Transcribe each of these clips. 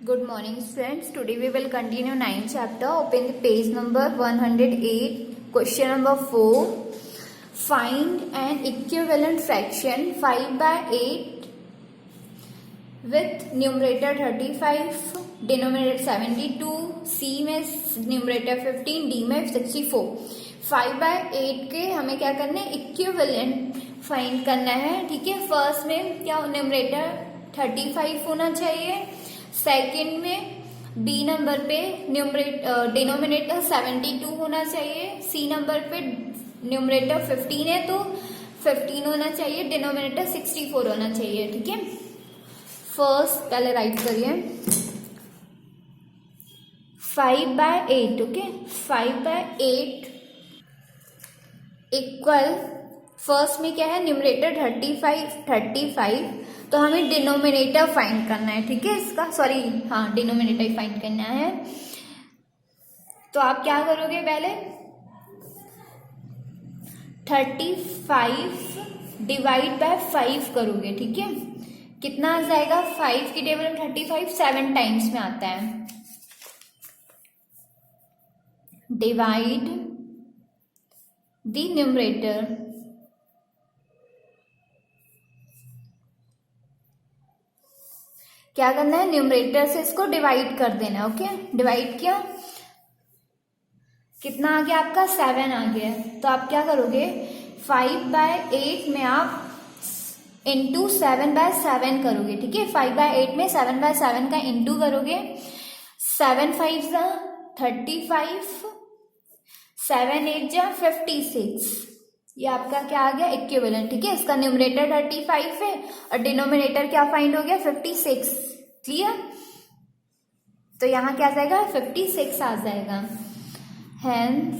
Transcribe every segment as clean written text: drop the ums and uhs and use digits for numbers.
Good morning, students. Today we will continue 9th chapter. Open the page number 108. Question number 4. Find an equivalent fraction 5 by 8 with numerator 35, denominator 72, C में numerator 15, D में 64. 5 by 8 के हमें क्या करना है, equivalent find करना है. ठीक है, फर्स्ट में क्या न्यूमरेटर 35 होना चाहिए, सेकंड में बी नंबर पे डिनोमिनेटर 72 होना चाहिए, सी नंबर पे न्यूमरेटर 15 है तो 15 होना चाहिए, डिनोमिनेटर 64 होना चाहिए. ठीक है, फर्स्ट पहले राइट करिए 5 by 8. Okay, 5 by 8 equal, first में क्या है, न्यूमरेटर 35 तो हमें डिनोमिनेटर फाइंड करना है. ठीक है, इसका सॉरी डिनोमिनेटर फाइंड करना है. तो आप क्या करोगे, पहले 35 डिवाइड बाय 5 करोगे. ठीक है, कितना आ जाएगा, 5 की टेबल में 35 7 टाइम्स में आता है. डिवाइड द न्यूमरेटर, क्या करना है, न्यूमरेटर से इसको डिवाइड कर देना. ओके, डिवाइड किया, कितना आ गया आपका, 7 आ गया. तो आप क्या करोगे, 5 by 8 में आप इंटू 7 by 7 करोगे. ठीक है, 5 by 8 में 7 by 7 का इंटू करोगे. 7 5 जा 35, 7 8 जा 56. ये आपका क्या आ गया, इक्विवेलेंट. ठीक है, इसका न्यूमरेटर 35 है और डिनोमिनेटर क्या फाइंड हो गया, 56. क्लियर, तो यहां क्या आ जाएगा, 56 आ जाएगा. Hence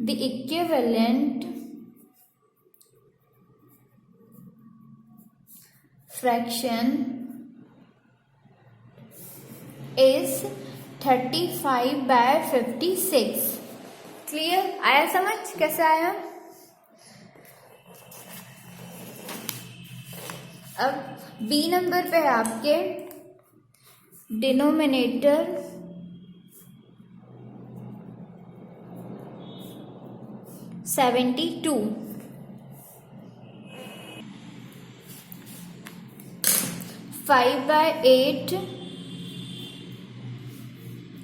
the equivalent fraction is 35 by 56. Clear, आया समझ, कैसे आया. अब बी नंबर पे है आपके डिनोमिनेटर 72, 5 by 8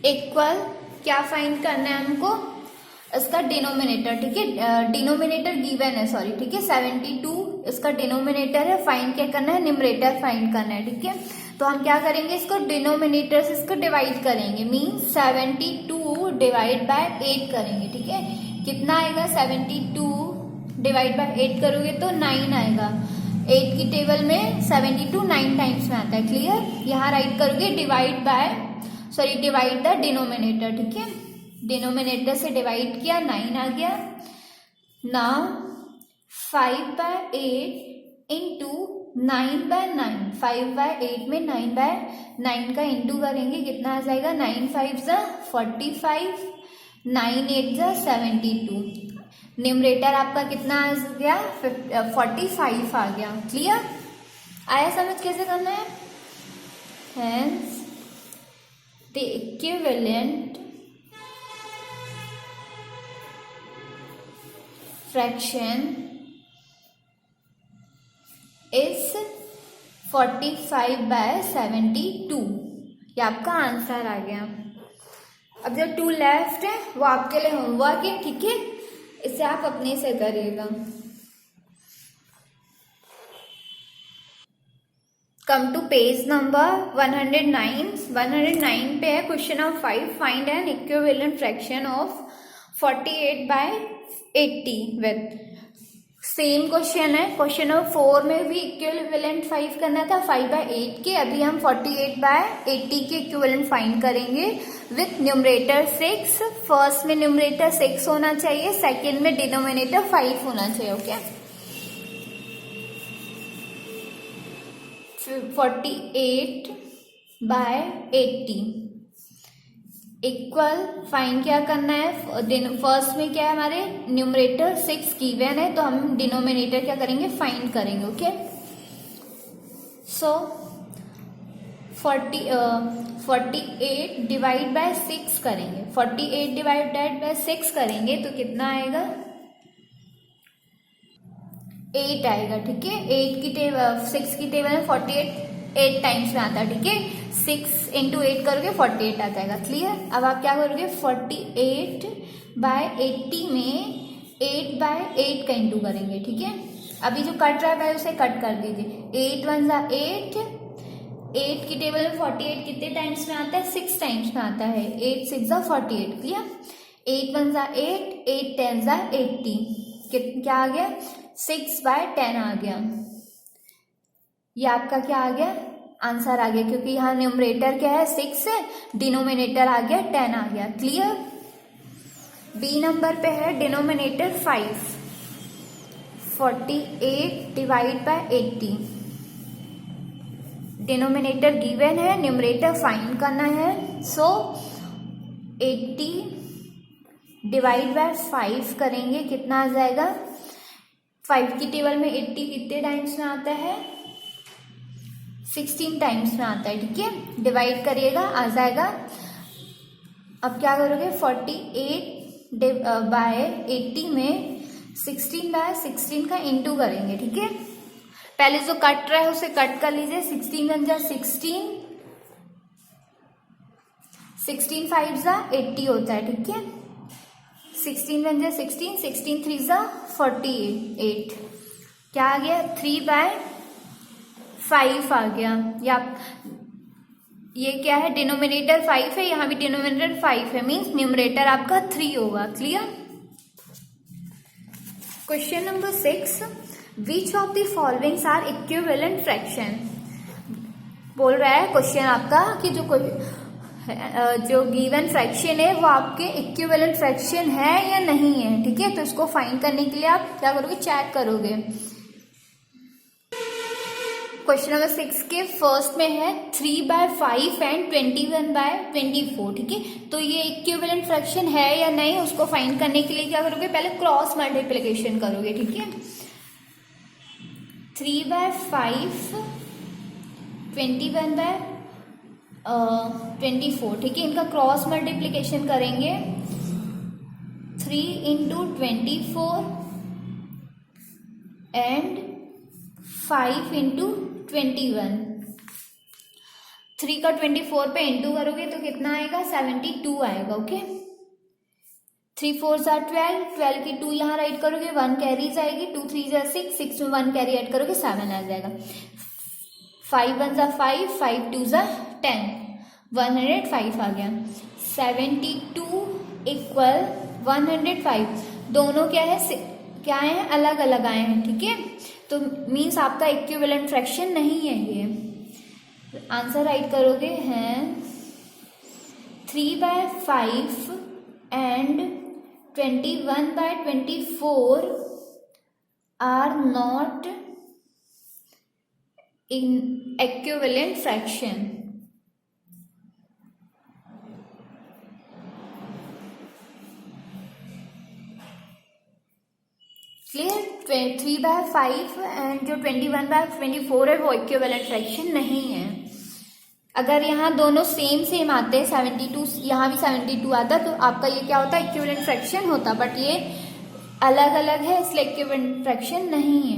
इक्वल, क्या फाइंड करना है हमको, इसका डिनोमिनेटर. ठीक है, डिनोमिनेटर गिवन है, सॉरी. ठीक है, 72 इसका डिनोमिनेटर है, फाइंड क्या करना है, न्यूमरेटर फाइंड करना है. ठीक है, तो हम क्या करेंगे, इसको डिनोमिनेटर से इसको डिवाइड करेंगे, मीन्स 72 डिवाइड बाय 8 करेंगे. ठीक है, कितना आएगा, 72 डिवाइड बाय 8 करोगे तो 9 आएगा. 8 की टेबल में 72 9 टाइम्स में आता है. क्लियर, यहाँ राइट करोगे डिवाइड द डिनोमिनेटर. ठीक है, डिनोमिनेटर से डिवाइड किया, 9 आ गया. Now 5 by 8 into 9 by 9, 5 by 8 में 9 by 9 का इंटू करेंगे, कितना आ जाएगा, 9 5 जा 45, 9 8 जा 72. न्यूमरेटर आपका कितना आ गया, 45 आ गया. क्लियर, आया समझ कैसे करना है. Hence the equivalent fraction is 45 by 72. ये आपका आंसर आ गया. अब जो 2 लेफ्ट है वो आपके लिए होमवर्क है. ठीक है, इसे आप अपने से करिएगा. Come to page number 109. 109 पे है question number 5. Find N equivalent fraction of 48 by 80 with, same question है. क्वेश्चन नंबर 4 में भी इक्विवेलेंट 5 करना था 5 by 8 के. अभी हम 48 by 80 के इक्विवेलेंट फाइंड करेंगे विथ न्यूमरेटर 6. फर्स्ट में न्यूमरेटर 6 होना चाहिए, सेकंड में डिनोमिनेटर 5 होना चाहिए. ओके, 48 by 80 इक्वल, फाइंड क्या करना है, फर्स्ट में क्या है, हमारे न्यूमरेटर 6 गिवन है तो हम डिनोमिनेटर क्या करेंगे, फाइंड करेंगे. ओके, सो 48 डिवाइड बाय 6 करेंगे, 48 डिवाइडेड बाय 6 करेंगे तो कितना आएगा, 8 आएगा। ठीक है, 8 की टेबल 6 की टेबल में 48 8 टाइम्स में आता है। ठीक है, 6 इंटू 8 करोगे 48 आ जाएगा। क्लियर। अब आप क्या करोगे, 48 बाय 80 में 8 बाय 8 का इंटू करेंगे। ठीक है, अभी जो कट रहा है पहले उसे कट कर दीजिए। 8 1 जा 8, 8 की टेबल में 48 कितने टाइम्स में आता है, 6 टाइम्स में आता है। 8 6 जा 48। क्लियर। 8 1 जा 8, 8 10 जा 80, क्या आ गया, 6 बाय 10 आ गया। ये आपका क्या आ गया, आंसर आ गया, क्योंकि यहाँ न्यूमरेटर क्या है 6 है, डिनोमिनेटर आ गया 10 आ गया। क्लियर। बी नंबर पे है denominator 5, 48 divide by 80। Denominator given है, न्यूमरेटर फाइंड करना है। सो 80 डिवाइड बाय 5 करेंगे, कितना आ जाएगा, 5 की टेबल में 80 कितने टाइम्स में आता है, 16 टाइम्स में आता है। ठीक है, डिवाइड करिएगा आ जाएगा। अब क्या करोगे, 48 बाय 80 में 16 बाय 16 का इंटू करेंगे। ठीक है, पहले जो कट रहा है उसे कट कर लीजिए। 16 1 जा 16, 16 5 जा 80 होता है। ठीक है, 16 1 जा 16, 16 3 जा 48, क्या आ गया, 3 बाय 5 आ गया। या ये क्या है, डिनोमिनेटर 5 है, यहाँ भी डिनोमिनेटर 5 है, मीन्स न्यूमरेटर आपका 3 होगा। Clear. Question number 6, which of the followings are equivalent fraction. बोल रहा है क्वेश्चन आपका कि जो गिवन फ्रैक्शन है वो आपके इक्विवेलेंट फ्रैक्शन है या नहीं है। ठीक है, तो इसको फाइंड करने के लिए आप क्या करोगे, चेक करोगे। क्वेश्चन नंबर 6 के फर्स्ट में है 3 बाय 5 एंड 21 बाय 24। ठीक है, तो ये इक्विवेलेंट फ्रैक्शन है या नहीं, उसको फाइंड करने के लिए क्या करोगे, पहले क्रॉस मल्टीप्लिकेशन करोगे। ठीक है, 3 बाय 5 21 बाय 24। ठीक है, इनका क्रॉस मल्टीप्लिकेशन करेंगे। 3 इंटू 24 एंड 5 इंटू 21। 3 का 24 पे इंटू करोगे तो कितना आएगा, 72 आएगा। ओके, 3 4 जा 12, 12 की 2 यहाँ राइट करोगे, 1 कैरी जाएगी, 2 3 जा 6, 6 में 1 कैरी ऐड करोगे 7 आ जाएगा। 5 1 जा 5, 5 2 जा 10, 105 आ गया। 72 इक्वल 105, दोनों क्या है, अलग अलग आए हैं। ठीक है, तो मीन्स आपका इक्विवेलेंट फ्रैक्शन नहीं है ये। आंसर राइट करोगे हैं 3 by 5 and 21 by 24 are not in equivalent fraction. Clear. 3 by 5 and जो 21 बाय 24 है वो इक्विवेलेंट फ्रैक्शन नहीं है। अगर यहाँ दोनों सेम आते, 72 यहाँ भी 72 आता, तो आपका ये क्या होता है, इक्विवेलेंट फ्रैक्शन होता, बट ये अलग अलग है इसलिए इक्विवेलेंट फ्रैक्शन नहीं है।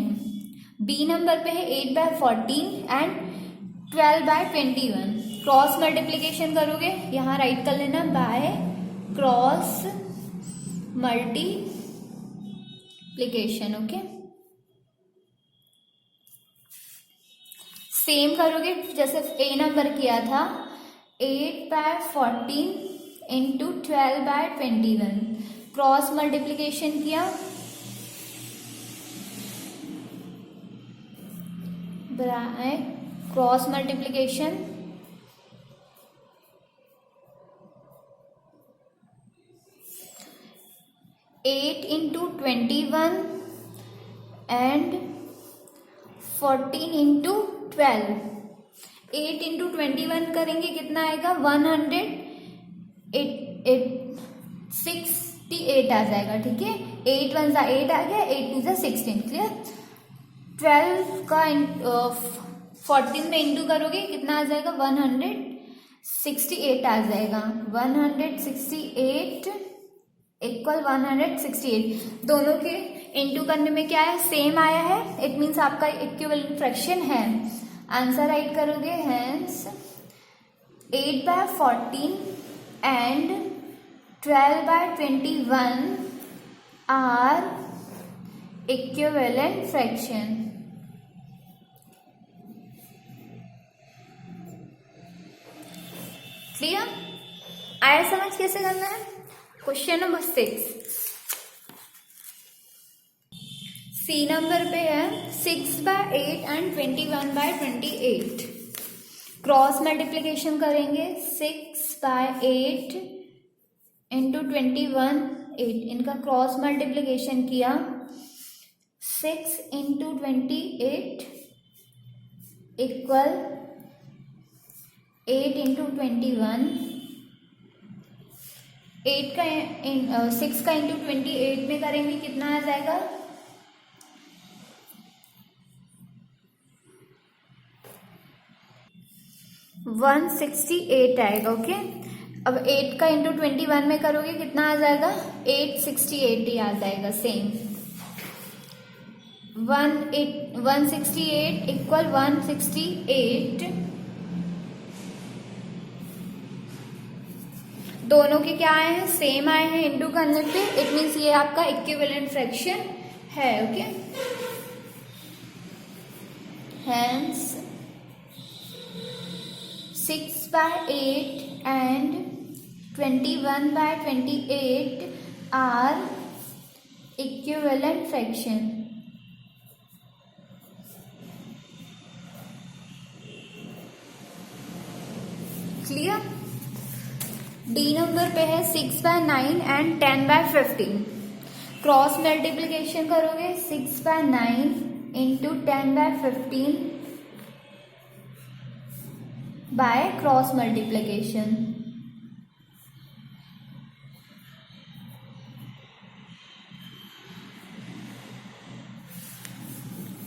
बी नंबर पे है 8 by 14 and 12 by 21। Cross multiplication करोगे, यहाँ राइट कर लेना by cross multiplication. Okay, same करोगे जैसे ए नंबर किया था, 8 by 14 into 12 by 21। Cross multiplication किया, cross multiplication, eight into 21 and 14 into 12। 8 into 21 करेंगे कितना आएगा, 168 आ जाएगा। ठीक है, 8 1 जा 8 आ गया, 8 2 जा 16। क्लियर। 12 का 14 में इंटू करोगे कितना आ जाएगा, 168 आ जाएगा। 168 इक्वल 168, दोनों के इंटू करने में क्या है, सेम आया है, इट मीन्स आपका इक्विवेलेंट फ्रैक्शन है। आंसर राइट करोगे, hence 8/14 and 12/21 are equivalent fraction. Clear? आया समझ कैसे करना है? क्वेश्चन नंबर 6 सी नंबर पे है 6/8 एंड 21/28। क्रॉस मल्टीप्लीकेशन करेंगे, 6/8 इंटू 21/8, इनका क्रॉस मल्टीप्लीकेशन किया, 6 इंटू 28 इक्वल 8 इंटू 21, 6 का इंटू 28 में करेंगे कितना आ जाएगा, 168 आएगा। ओके, अब 8 का इंटू 21 में करोगे कितना आ जाएगा, 868 ही आ जाएगा सेम। 168 इक्वल 168, दोनों के क्या आए हैं, सेम आए हैं इंटू करने पे, इट मीन्स ये आपका इक्विवेलेंट फ्रैक्शन है। Okay, hence 6/8 and 21/28 are equivalent fraction। Clear? D number पे है 6/9 एंड 10/15। क्रॉस मल्टीप्लीकेशन करोगे, 6/9 into 10/15 bye cross multiplication.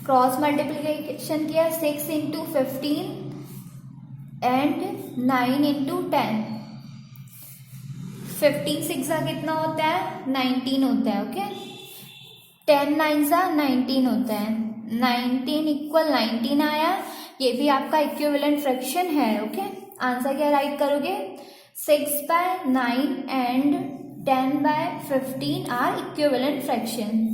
Cross multiplication किया, 6 इंटू 15 एंड 9 इंटू 10। 15 6 कितना होता है, 19 होता है। ओके, 10 9 19 होता है, 19 इक्वल 19 आया, ये भी आपका इक्विवेलेंट फ्रैक्शन है। ओके, आंसर क्या राइट करोगे, 6/9 and 10/15 are equivalent fraction.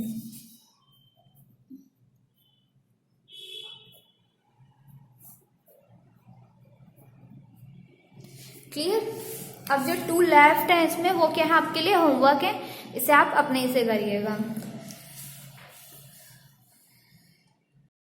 Clear? अब जो 2 लेफ्ट है इसमें वो क्या है, आपके लिए होमवर्क है, इसे आप अपने से करिएगा।